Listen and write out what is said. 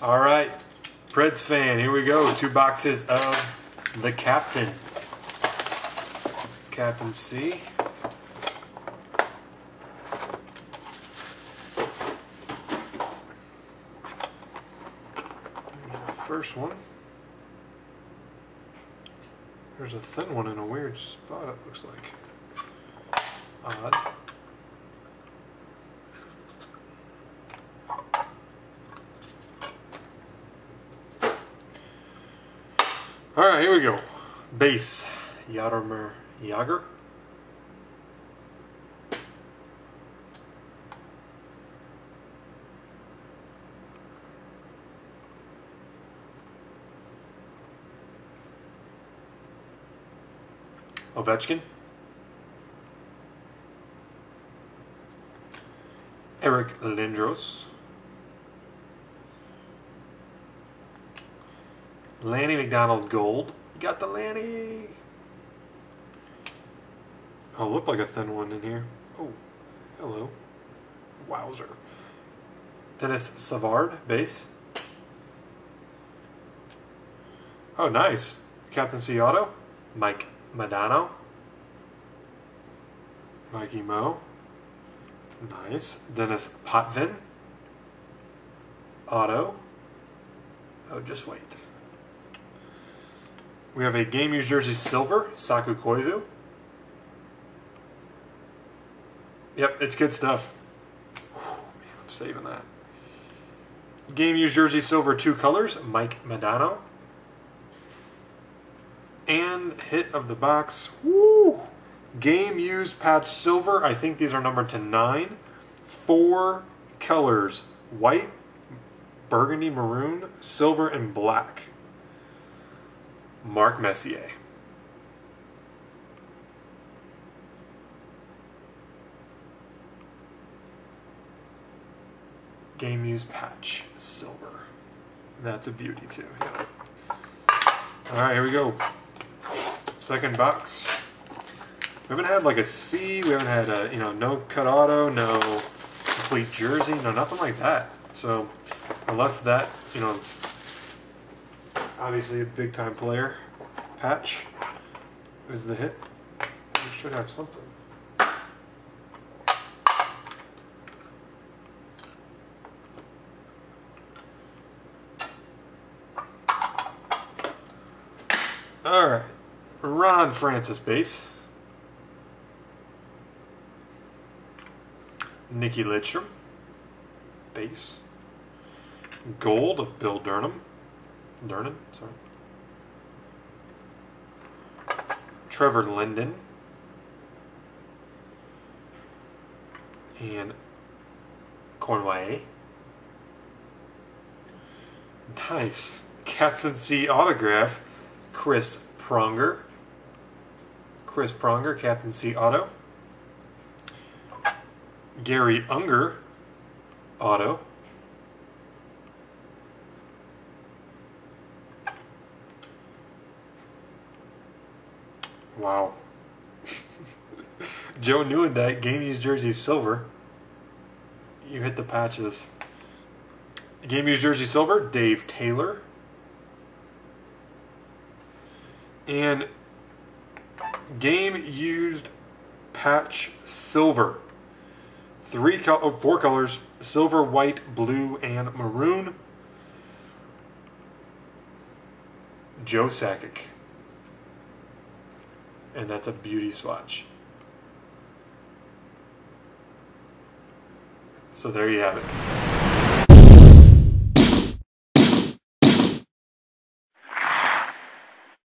All right, Preds fan, here we go. 2 boxes of the Captain. Captain C. First one. There's a thin one in a weird spot, it looks like. Odd. Alright, here we go. Base. Jaromir Jagr. Ovechkin. Eric Lindros. Lanny McDonald Gold. You got the Lanny. Oh, looked like a thin one in here. Oh, hello. Wowzer. Dennis Savard, base. Oh, nice. Captain C auto. Mike Modano. Mikey Mo. Nice. Dennis Potvin. Auto. Oh, just wait. We have a game used jersey silver, Saku Koivu. Yep, it's good stuff. Whew, man, I'm saving that. Game used jersey silver, 2 colors, Mike Modano. And hit of the box, woo! Game used patch silver, I think these are numbered to 9. 4 colors, white, burgundy, maroon, silver, and black. Mark Messier. Game used patch silver. That's a beauty too. Yeah. All right, here we go. Second box. We haven't had like a C. We haven't had a no cut auto, no complete jersey, no nothing like that. So unless that obviously a big time player patch is the hit. We should have something. All right, Ron Francis base. Nicky Lidstrom base. Gold of Bill Durnan, sorry. Trevor Linden. And Cornway. Nice. Captaincy autograph. Chris Pronger. Chris Pronger, Captaincy auto. Gary Unger auto. Wow. Joe Nieuwendyk, game used jersey silver. You hit the patches. Game used jersey silver, Dave Taylor. And game used patch silver. 4 colors, silver, white, blue, and maroon. Joe Sakic. And that's a beauty swatch. So there you have it.